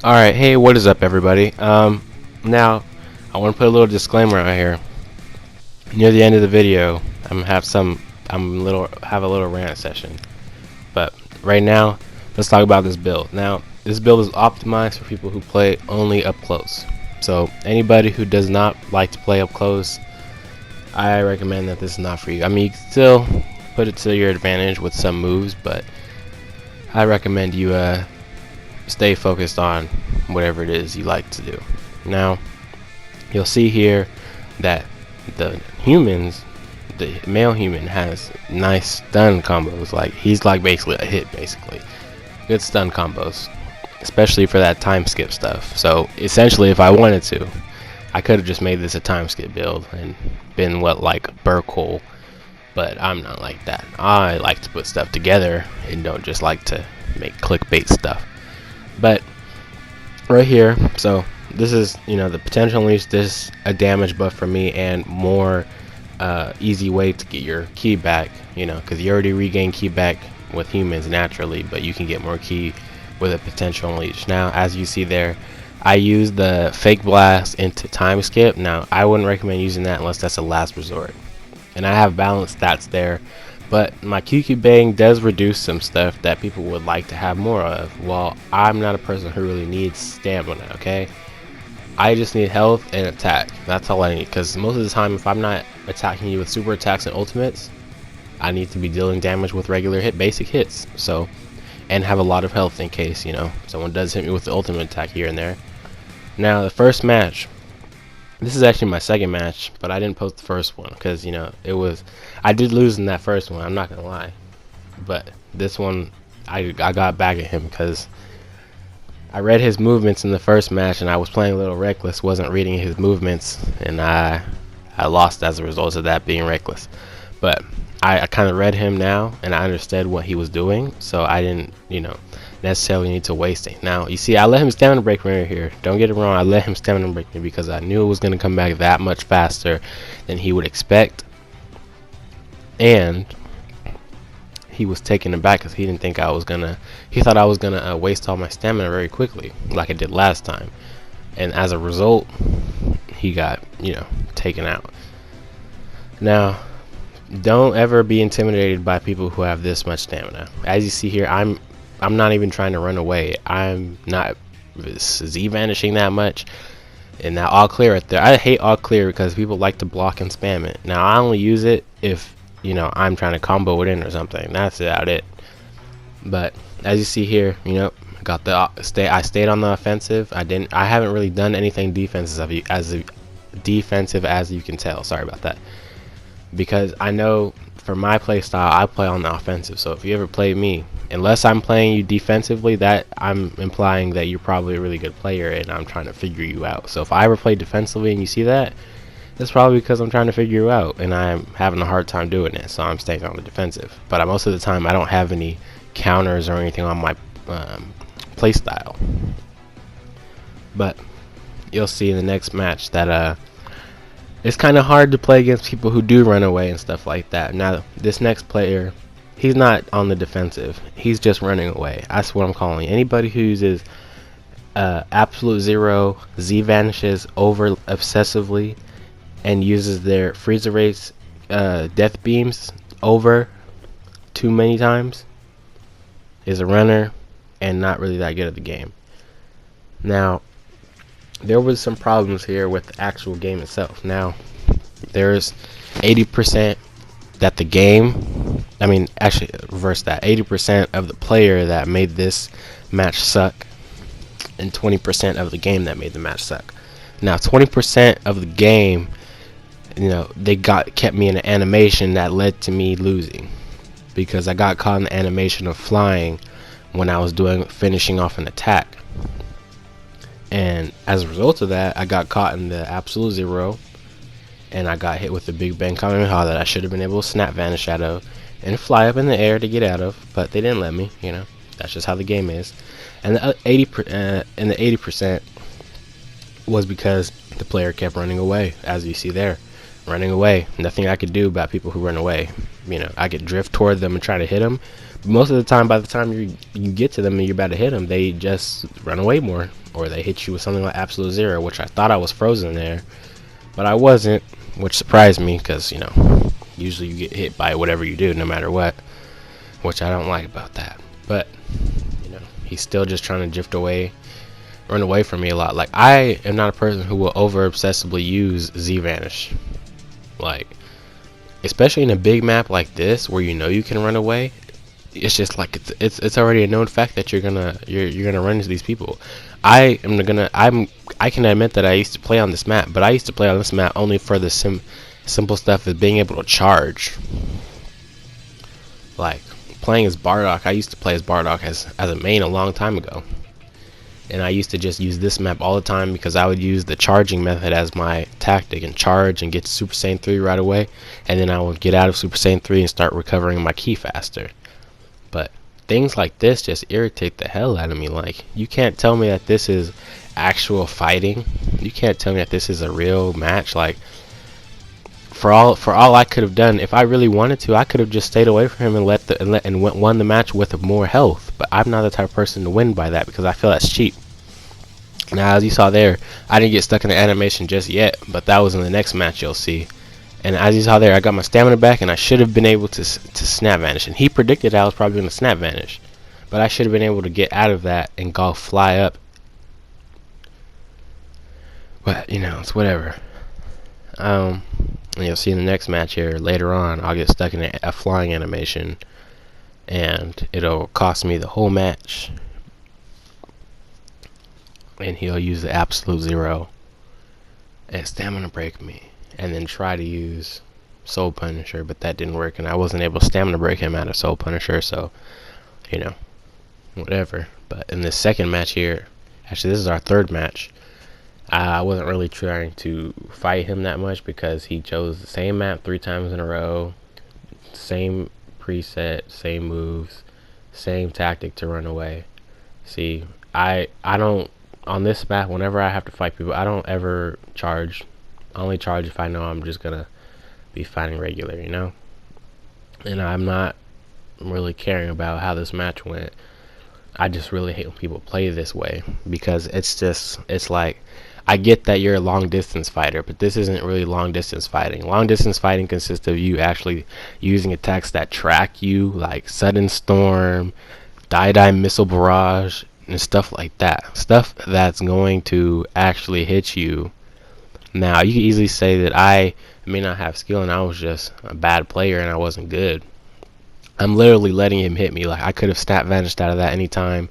Alright, hey, what is up, everybody? Now, I want to put a little disclaimer out here. Near the end of the video, have a little rant session. But right now, let's talk about this build. Now, this build is optimized for people who play only up close. So, anybody who does not like to play up close, I recommend that this is not for you. I mean, you can still put it to your advantage with some moves, but I recommend you stay focused on whatever it is you like to do. Now, you'll see here that the male human has nice stun combos. Like, he's like basically a hit, good stun combos, especially for that time skip stuff. So essentially, if I wanted to, I could have just made this a time skip build and been like Burkle, but I'm not like that. I like to put stuff together and don't just like to make clickbait stuff. But right here, so this is, the potential unleash. This a damage buff for me and more easy way to get your key back, because you already regain key back with humans naturally, but you can get more key with a potential unleash. Now, as you see there, I use the fake blast into time skip. Now, I wouldn't recommend using that unless that's a last resort, and I have balanced stats there. But my QQ bang does reduce some stuff that people would like to have more of. Well, I'm not a person who really needs stamina, okay? I just need health and attack. That's all I need, because most of the time, if I'm not attacking you with super attacks and ultimates, I need to be dealing damage with regular basic hits. So, and have a lot of health in case, someone does hit me with the ultimate attack here and there. Now, the first match. This is actually my second match, but I didn't post the first one because, I did lose in that first one, I'm not going to lie. But this one, I got back at him because I read his movements in the first match and I was playing a little reckless, wasn't reading his movements, and I lost as a result of that being reckless. But I kind of read him now and I understood what he was doing, so I didn't, necessarily need to waste it. Now, you see, I let him stamina break me right here. Don't get it wrong, I let him stamina break me because I knew it was going to come back that much faster than he would expect. And he was taken aback because he didn't think he thought I was gonna waste all my stamina very quickly like I did last time. And as a result, he got, taken out. Now, don't ever be intimidated by people who have this much stamina. As you see here, I'm not even trying to run away. I'm not Z vanishing that much. And now all clear right there. I hate all clear because people like to block and spam it. Now, I only use it if, I'm trying to combo it in or something. That's about it. But as you see here, got the I stayed on the offensive. I haven't really done anything defensive as you can tell. Sorry about that. Because I know for my play style, I play on the offensive. So if you ever play me, unless I'm playing you defensively, that I'm implying that you're probably a really good player and I'm trying to figure you out. So if I ever play defensively and you see that, it's probably because I'm trying to figure you out and I'm having a hard time doing it. So I'm staying on the defensive. But most of the time, I don't have any counters or anything on my play style. But you'll see in the next match that it's kind of hard to play against people who do run away and stuff like that. Now, this next player, he's not on the defensive. He's just running away. That's what I'm calling. Anybody who uses absolute zero, Z vanishes over obsessively, and uses their freezer rates, death beams over too many times, is a runner and not really that good at the game. Now, there was some problems here with the actual game itself. Now, there's 80% that the game, actually reverse that, 80% of the player that made this match suck, and 20% of the game that made the match suck. Now, 20% of the game, they kept me in an animation that led to me losing, because I got caught in the animation of flying when I was finishing off an attack. And as a result of that, I got caught in the absolute zero, and I got hit with the big bang Kamehameha that I should have been able to snap vanish out of and fly up in the air to get out of, but they didn't let me. That's just how the game is. And the 80% was because the player kept running away, as you see there, running away. Nothing I could do about people who run away. I could drift toward them and try to hit them. But most of the time, by the time you get to them and you're about to hit them, they just run away more. or they hit you with something like Absolute Zero, which I thought I was frozen there, but I wasn't, which surprised me because, you know, usually you get hit by whatever you do no matter what, which I don't like about that. But, you know, he's still just trying to drift away, run away from me a lot. Like, I am not a person who will over obsessively use Z Vanish. Like, especially in a big map like this where you know you can run away, it's just like it's already a known fact that you're gonna run into these people. I can admit that I used to play on this map, but I used to play on this map only for the simple stuff of being able to charge. Like playing as Bardock, I used to play as Bardock as a main a long time ago, and I used to just use this map all the time because I would use the charging method as my tactic and charge and get to Super Saiyan 3 right away, and then I would get out of Super Saiyan 3 and start recovering my ki faster. But things like this just irritate the hell out of me. Like, you can't tell me that this is actual fighting. You can't tell me that this is a real match. Like, for all I could have done, if I really wanted to, I could have just stayed away from him and won the match with more health. But I'm not the type of person to win by that because I feel that's cheap. Now, as you saw there, I didn't get stuck in the animation just yet, but that was in the next match you'll see. And as you saw there, I got my stamina back, and I should have been able to snap vanish. And he predicted I was probably going to snap vanish, but I should have been able to get out of that and go fly up. But you know, it's whatever. And you'll see in the next match here later on, I'll get stuck in a flying animation, and it'll cost me the whole match. And he'll use the Absolute Zero and stamina break me, and then try to use Soul Punisher, but that didn't work, and I wasn't able to stamina break him out of Soul Punisher, so, you know, whatever. But in this second match here, actually this is our third match, I wasn't really trying to fight him that much because he chose the same map 3 times in a row, same preset, same moves, same tactic to run away. See, I don't, on this map, whenever I have to fight people, I don't ever charge. I only charge if I know I'm just gonna be fighting regular, you know? And I'm not really caring about how this match went. I just really hate when people play this way because it's like, I get that you're a long distance fighter, but this isn't really long distance fighting. Long distance fighting consists of you actually using attacks that track you, like Sudden Storm, Die Missile Barrage, and stuff like that. Stuff that's going to actually hit you. Now, you can easily say that I may not have skill and I was just a bad player and I wasn't good. I'm literally letting him hit me. Like, I could have snap vanished out of that anytime.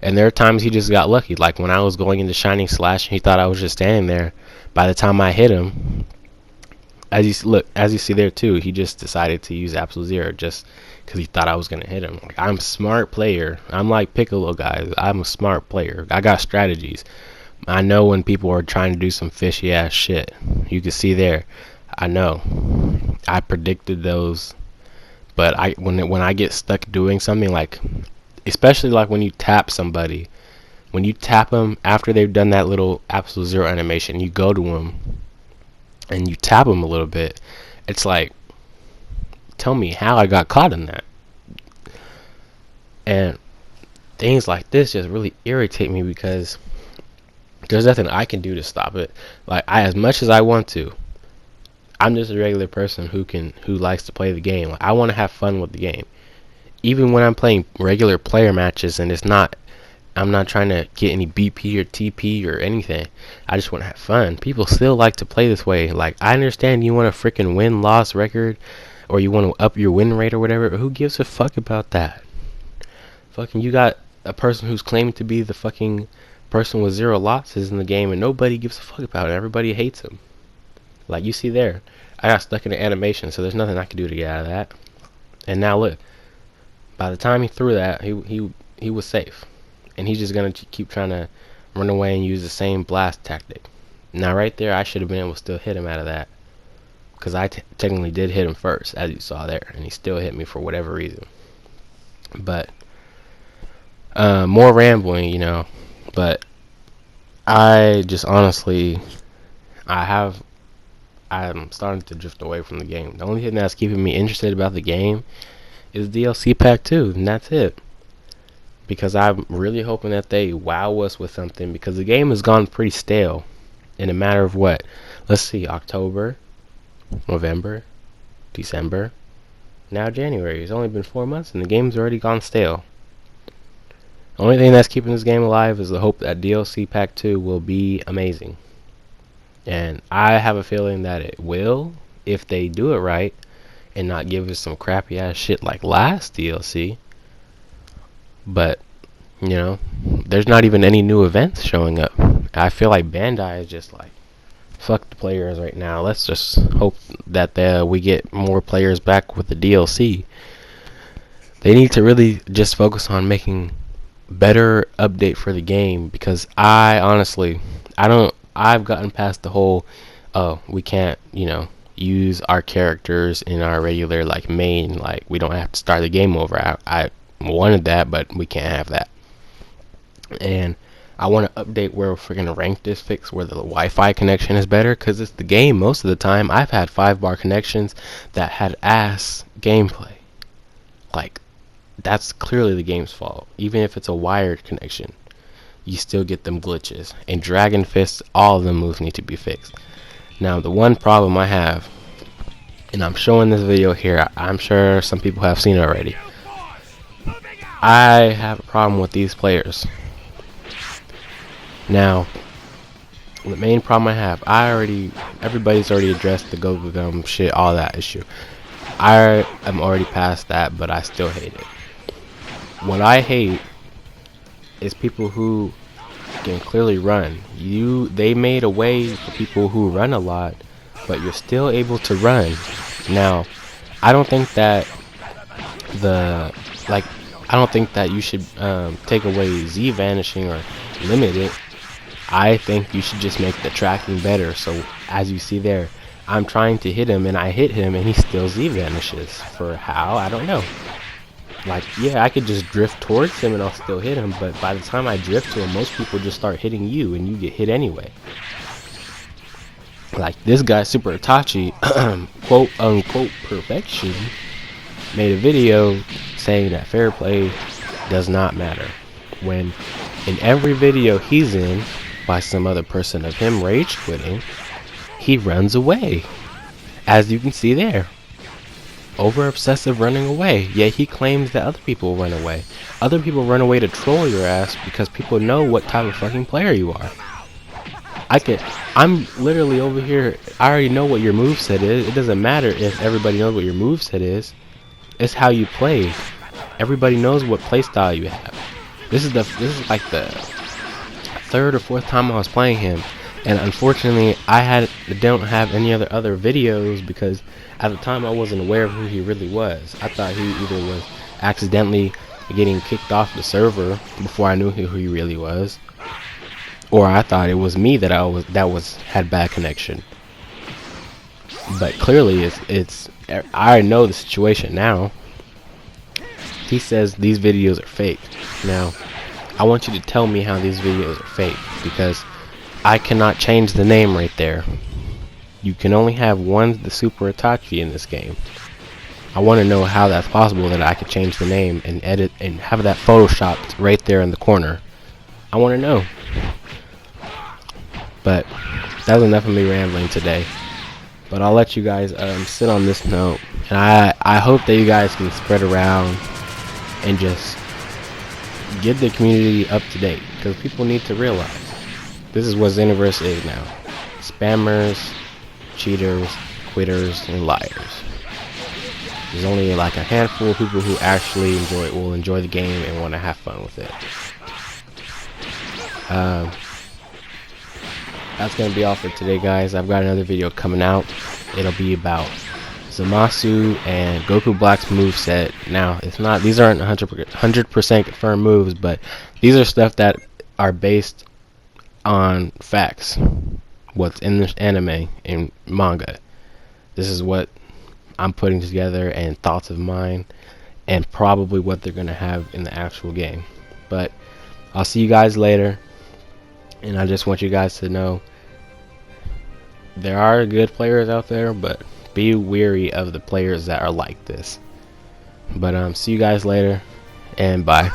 And there are times he just got lucky. Like when I was going into Shining Slash and he thought I was just standing there. By the time I hit him, as you see there too, he just decided to use Absolute Zero just because he thought I was gonna hit him. Like, I'm a smart player. I'm like Piccolo, guys. I'm a smart player. I got strategies. I know when people are trying to do some fishy ass shit. You can see there. I know. I predicted those. But when I get stuck doing something, like, especially like when you tap somebody, when you tap them after they've done that little Absolute Zero animation, you go to them and you tap them a little bit, it's like, tell me how I got caught in that. And things like this just really irritate me because there's nothing I can do to stop it. Like, as much as I want to, I'm just a regular person who likes to play the game. Like, I want to have fun with the game. Even when I'm playing regular player matches and I'm not trying to get any BP or TP or anything. I just want to have fun. People still like to play this way. Like, I understand you want a freaking win-loss record or you want to up your win rate or whatever, but who gives a fuck about that? Fucking, you got a person who's claiming to be the fucking person with 0 losses in the game and nobody gives a fuck about it. Everybody hates him. Like, you see there, I got stuck in the animation, so there's nothing I can do to get out of that. And now look, by the time he threw that, he was safe. And he's just going to keep trying to run away and use the same blast tactic. Now right there, I should have been able to still hit him out of that. Because I technically did hit him first, as you saw there. And he still hit me for whatever reason. But, more rambling, you know. But, I just honestly, I'm starting to drift away from the game. The only thing that's keeping me interested about the game is DLC Pack 2, and that's it. because I'm really hoping that they wow us with something, because the game has gone pretty stale in a matter of what? Let's see, October, November, December, now January. It's only been 4 months and the game's already gone stale. The only thing that's keeping this game alive is the hope that DLC Pack 2 will be amazing. And I have a feeling that it will, if they do it right and not give us some crappy ass shit like last DLC. But, you know, there's not even any new events showing up. I feel like Bandai is just like, fuck the players right now. Let's just hope that we get more players back with the DLC. They need to really just focus on making better update for the game, because I've gotten past the whole, oh, we can't, use our characters in our regular like main, like we don't have to start the game over. I wanted that, but we can't have that. And I want to update where we're gonna rank this, fix where the Wi-Fi connection is better, because it's the game. Most of the time I've had 5-bar connections that had ass gameplay. Like, that's clearly the game's fault. Even if it's a wired connection, you still get them glitches. And Dragon Fist, all of them moves need to be fixed. Now, the one problem I have, and I'm showing this video here, I'm sure some people have seen it already. I have a problem with these players. Now, the main problem I have, everybody's already addressed the Go Gum shit, all that issue. I am already past that, but I still hate it. What I hate is people who can clearly run. They made a way for people who run a lot, but you're still able to run. Now, I don't think that you should take away Z vanishing or limit it. I think you should just make the tracking better. So as you see there, I'm trying to hit him and I hit him and he still Z vanishes. For how? I don't know. Like, yeah, I could just drift towards him and I'll still hit him, but by the time I drift to him, most people just start hitting you and you get hit anyway. Like, this guy, Super Itachi, quote unquote perfection, made a video saying that fair play does not matter. When in every video he's in, by some other person of him rage quitting, he runs away. As you can see there. Over obsessive running away, yet he claims that other people run away. Other people run away to troll your ass because people know what type of fucking player you are. I'm literally over here, I already know what your moveset is. It doesn't matter if everybody knows what your moveset is. It's how you play. Everybody knows what playstyle you have. This is like the third or fourth time I was playing him. And unfortunately, I don't have any other videos, because at the time I wasn't aware of who he really was. I thought he either was accidentally getting kicked off the server before I knew who he really was, or I thought it was me that had bad connection. But clearly, I know the situation now. He says these videos are fake. Now, I want you to tell me how these videos are fake, because I cannot change the name right there. You can only have the Super Itachi in this game. I want to know how that's possible that I could change the name and edit and have that photoshopped right there in the corner. I want to know. But that was enough of me rambling today. But I'll let you guys sit on this note. And I hope that you guys can spread around and just get the community up to date, because people need to realize this is what Xenoverse is now. Spammers, cheaters, quitters, and liars. There's only like a handful of people who actually will enjoy the game and want to have fun with it. That's going to be all for today, guys. I've got another video coming out. It'll be about Zamasu and Goku Black's moveset. Now, these aren't 100% confirmed moves, but these are stuff that are based on facts. What's in this anime and manga. This is what I'm putting together, and thoughts of mine, and probably what they're going to have in the actual game. But I'll see you guys later, and I just want you guys to know there are good players out there, but be wary of the players that are like this. But see you guys later, and bye.